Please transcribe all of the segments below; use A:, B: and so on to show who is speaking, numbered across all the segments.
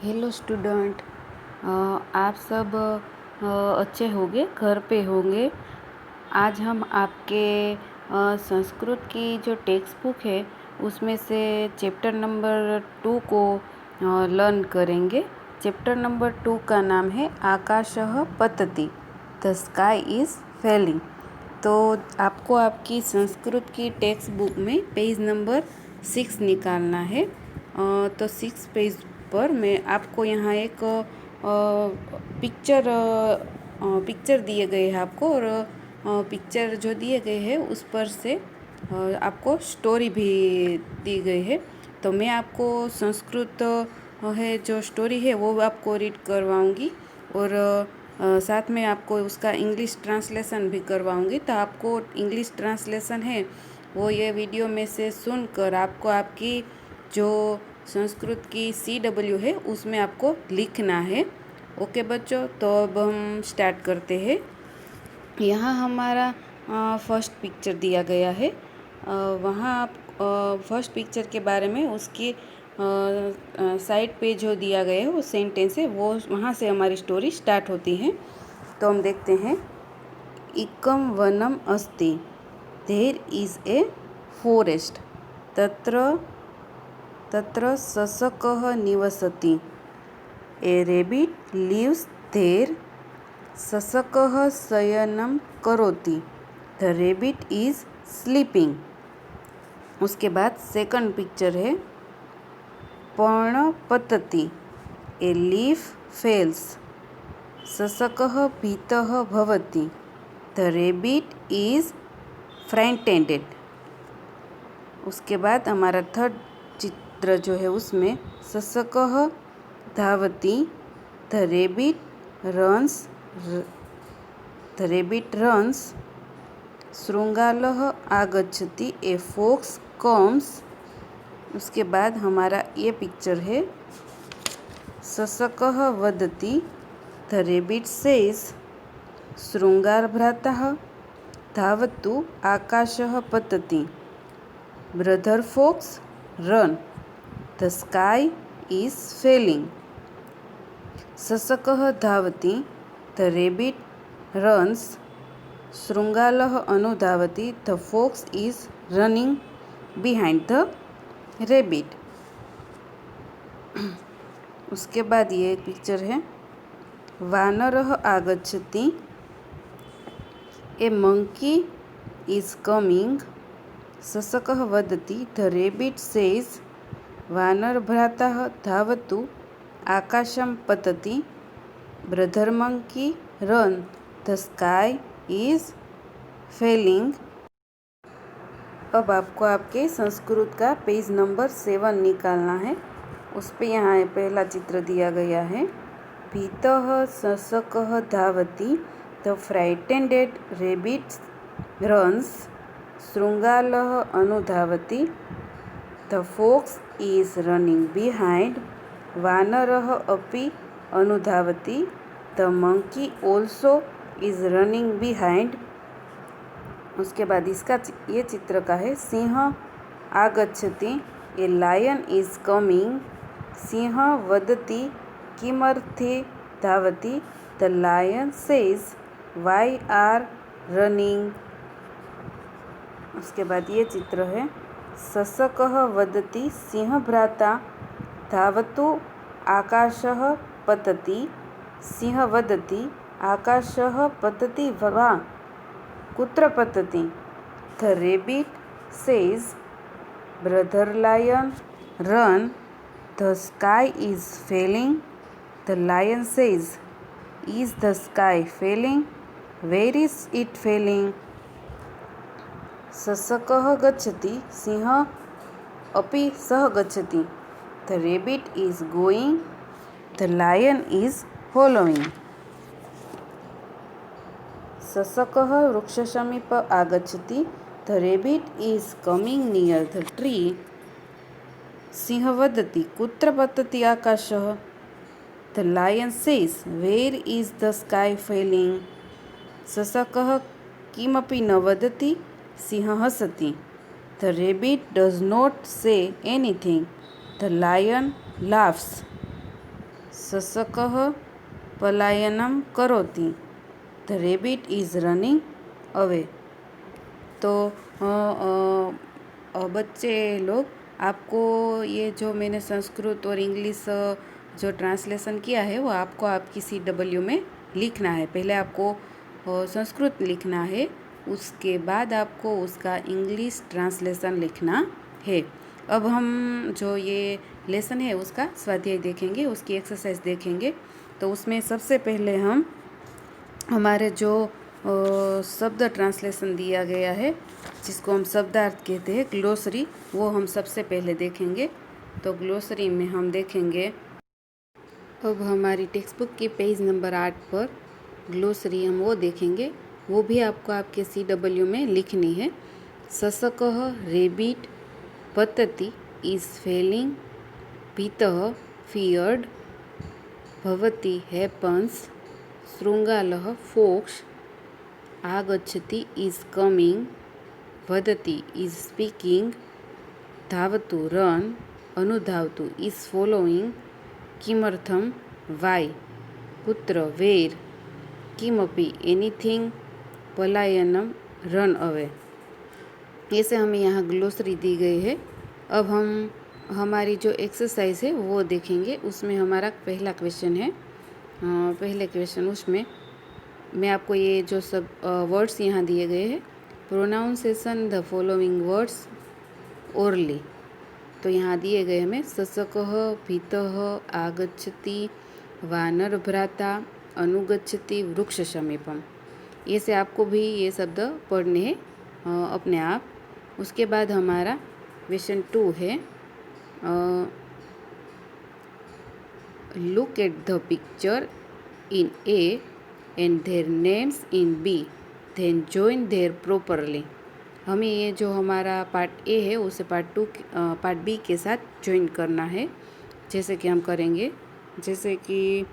A: Hello student. आप सब अच्छे होंगे, घर पे होंगे। आज हम आपके संस्कृत की जो टेक्स्ट बुक है उसमें से चैप्टर नंबर 2 को लर्न करेंगे। चैप्टर नंबर 2 का नाम है आकाशः पतति, द स्काई इज़ फेलिंग। तो आपको आपकी संस्कृत की टेक्स्ट बुक में पेज नंबर 6 निकालना है। तो 6 पेज पर मैं आपको यहाँ एक पिक्चर दिए गए हैं आपको, और पिक्चर जो दिए गए हैं उस पर से आपको स्टोरी भी दी गई है। तो मैं आपको संस्कृत है जो स्टोरी है वो आपको रीड करवाऊँगी, और साथ में आपको उसका इंग्लिश ट्रांसलेशन भी करवाऊँगी। तो आपको इंग्लिश ट्रांसलेशन है वो ये वीडियो में से सुनकर आपको आपकी जो संस्कृत की CW है उसमें आपको लिखना है। ओके बच्चों, तो अब हम स्टार्ट करते हैं। यहाँ हमारा फर्स्ट पिक्चर दिया गया है। वहाँ आप फर्स्ट पिक्चर के बारे में उसकी साइड पे जो दिया गया है वो सेंटेंस है, वो वहाँ से हमारी स्टोरी स्टार्ट होती है। तो हम देखते हैं। एकम वनम अस्ति, देयर इज़ ए फॉरेस्ट, तत्र ससकः निवसति, ए रेबिट लिव्स देयर, ससकः शयनं करोति, द रेबिट इज़ स्लीपिंग। उसके बाद सेकंड पिक्चर है पर्णपतति, ए लीफ फेल्स, ससकः भीतः भवति, द रेबिट इज़ फ्राइटेंड। उसके बाद हमारा थर्ड चित्र जो है उसमें ससकः धावति, द रेबिट रन्स, शृंगालः आगच्छति, ए फॉक्स कम्स। उसके बाद हमारा ये पिक्चर है ससकः वदति, द रेबिट सेज, शृंगारभ्रातः धावतु, आकाशः पतति, brother fox run, the sky is falling. ससकः धावति, द रेबिट रन्स, शृंगालः अनुधावति, the fox is running behind the rabbit. उसके बाद ये एक पिक्चर है वानरः आगच्छति, ए मंकी इज कमिंग, ससकः वदति, द रेबिट सेज, वानरभ्रातः धावतु, आकाशं पतति, brother monkey run, the sky is falling. अब आपको आपके संस्कृत का पेज नंबर 7 निकालना है। उस पे यहाँ पहला चित्र दिया गया है भीतः ससकः धावति, द फ्राइटेंड रेबिट रन्स, शृंगालः अनुधावति, the fox is running behind, वानरः अपि अनुधावति, the monkey also is running behind. उसके बाद इसका ये चित्र का है सिंह आगच्छति, ए लायन इज कमिंग, सिंह वदति, किमर्थे धावति, the lion says, why are running. उसके बाद ये चित्र है ससकः वदति, सिंह भ्राता धावतु, आकाशः पतति, सिंह वदति, आकाशः पतति वा कुत्र पतति, the rabbit says, brother lion run, the sky is falling, the lion says, is the sky falling, where is it falling. ससकः गच्छति, सिंह अपि सह गच्छति, the rabbit is going, the lion is following. ससकः वृक्षसमीप आगच्छति, the rabbit is coming near the tree, सिंह वदति, कुत्र पतति आकाशः, the lion says, where is the sky falling. ससकः किमपि न वदति, सिंह हसति, the rebate does not say anything, the lion laughs। ससकः पलायनं करोति। The rabbit is running away. तो बच्चे लोग, आपको ये जो मैंने संस्कृत और इंग्लिश जो ट्रांसलेशन किया है वो आपको आपकी CW में लिखना है। पहले आपको संस्कृत लिखना है, उसके बाद आपको उसका इंग्लिश ट्रांसलेशन लिखना है। अब हम जो ये लेसन है उसका स्वाध्याय देखेंगे, उसकी एक्सरसाइज देखेंगे। तो उसमें सबसे पहले हम हमारे जो शब्द ट्रांसलेशन दिया गया है, जिसको हम शब्दार्थ कहते हैं, ग्लोसरी, वो हम सबसे पहले देखेंगे। तो ग्लोसरी में हम देखेंगे, अब हमारी टेक्स्ट बुक के पेज नंबर 8 पर ग्लोसरी हम वो देखेंगे। वो भी आपको आपके CW में लिखनी है। ससकः रेबिट, पतति इज़ फेलिंग, भीतः फियर्ड, भवति हैपन्स, शृंगालः फोक्स, आगच्छति इज़ कमिंग, वदति इज़ स्पीकिंग, धावतु रन, अनुधावतु इज़ फॉलोइंग, किमर्थम वाई, कुत्र वेर, किमपि एनीथिंग, पलायनम रन अवे। ऐसे हमें यहाँ ग्लोसरी दी गई है। अब हम हमारी जो एक्सरसाइज है वो देखेंगे। उसमें हमारा पहला क्वेश्चन है, पहले क्वेश्चन उसमें मैं आपको ये जो सब वर्ड्स यहाँ दिए गए हैं, pronunciation the following words orally. तो यहाँ दिए गए हमें ससकः, भीतः, आगच्छति, वानर भ्राता, अनुगच्छति, वृक्ष समीपम। ये से आपको भी ये शब्द पढ़ने हैं अपने आप। उसके बाद हमारा क्वेश्चन 2 है, look at the picture in A and their names in B, then join their properly। हमें ये जो हमारा पार्ट A है उसे पार्ट B के साथ ज्वाइन करना है। जैसे कि हम करेंगे, जैसे कि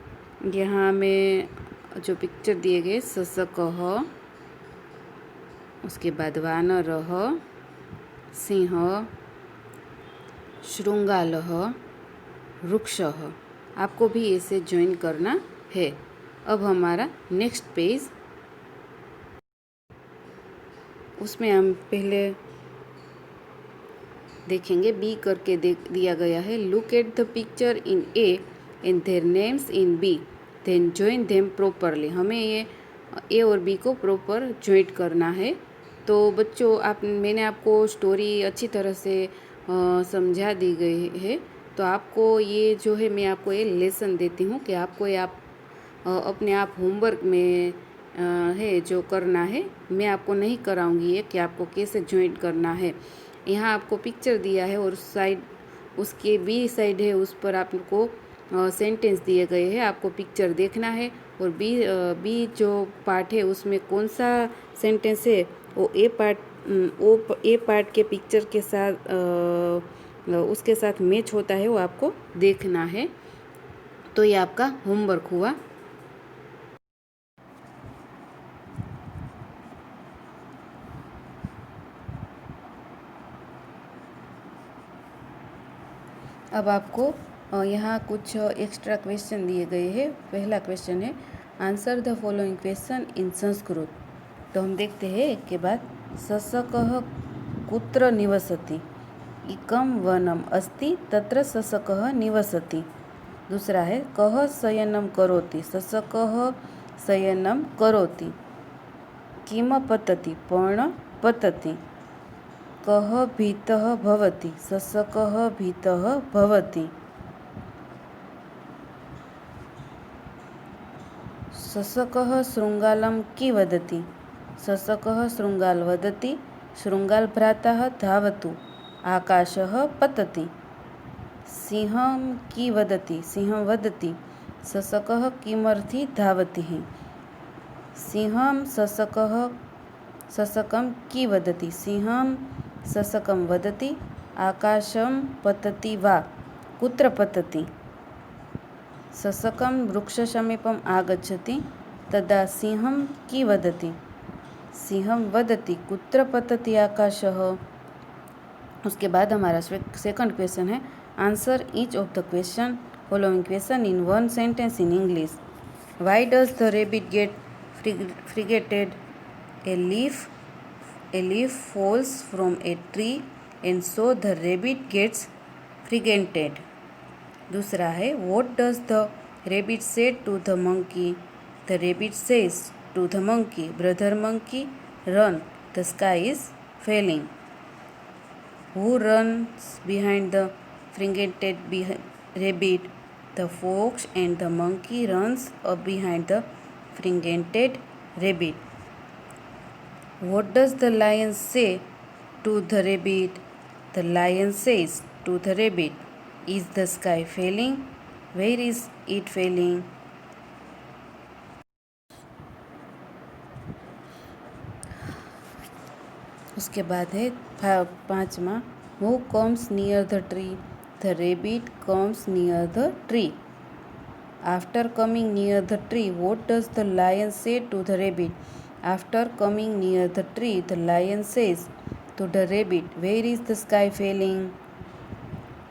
A: यहाँ में जो पिक्चर दिए गए, ससकः, उसके बाद वानरः, सिंह, शृंगालः, वृक्षः, आपको भी इसे ज्वाइन करना है। अब हमारा नेक्स्ट पेज, उसमें हम पहले देखेंगे बी करके दिया गया है, look at the picture in A and their names in B, then join them properly. हमें ये A और B को प्रॉपर ज्वाइन करना है। तो बच्चों, मैंने आपको स्टोरी अच्छी तरह से समझा दी गई है। तो आपको ये जो है, मैं आपको ये लेसन देती हूँ कि आपको ये अपने आप होमवर्क में है जो करना है। मैं आपको नहीं कराऊंगी ये कि आपको कैसे ज्वाइन करना है। यहाँ आपको पिक्चर दिया है और साइड, उसके बी साइड है, उस पर आपको सेंटेंस दिए गए हैं। आपको पिक्चर देखना है और बी जो पार्ट है उसमें कौन सा सेंटेंस है वो ए पार्ट के पिक्चर के साथ उसके साथ मैच होता है, वो आपको देखना है। तो ये आपका होमवर्क हुआ। अब आपको यहाँ कुछ एक्स्ट्रा क्वेश्चन दिए गए हैं। पहला क्वेश्चन है, answer the following question in Sanskrit. तो हम देखते हैं एक के बाद। ससकः कुत्र निवसति, एकं वनम अस्ति तत्र ससकः निवसति। दूसरा है, कः शयनं करोति, ससकः शयनं करोति। किम पतति, पर्ण पतति। कः भीतः भवति, ससकः भीतः भवति। ससकः शृंगालं कि वदति, ससकः शृंगाल वदति। शृंगाल भ्रातः धावतु, आकाशः पतति। सिंहं कि वदति, सिंहं वदति। ससकः किमर्थी धावति। सिंहं ससकं कि वदति, सिंहं ससकं वदति। आकाशं पतति वा, कुत्र पतति। ससकं वृक्षसमीपम् आगच्छति, तदा सिंहं कि वदति, सिंहं वदति। कुत्र पतति आकाशः। उसके बाद हमारा सेकंड क्वेश्चन है, answer each of the following question in one sentence in English. Why does the rabbit get frigated? A leaf falls from a tree and so the rabbit gets frigated. दूसरा है, what does the rabbit say to the monkey? The rabbit says to the monkey, brother monkey, run, the sky is falling. Who runs behind the frigated rabbit? The fox and the monkey runs up behind the frigated rabbit. What does the lion say to the rabbit? The lion says to the rabbit, is the sky falling? Where is it falling? उसके बाद है पाँचवा, Who comes near the tree? The rabbit comes near the tree. After coming near the tree, what does the lion say to the rabbit? After coming near the tree, the lion says to the rabbit, where is the sky falling?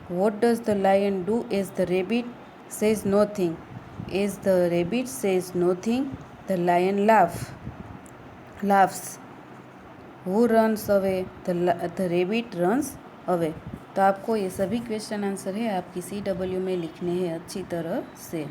A: What does the lion do as the rabbit says nothing? As the rabbit says nothing, the lion laughs. Who runs away? The rabbit runs away. तो आपको ये सभी question answer है आपकी CW में लिखने हैं अच्छी तरह से.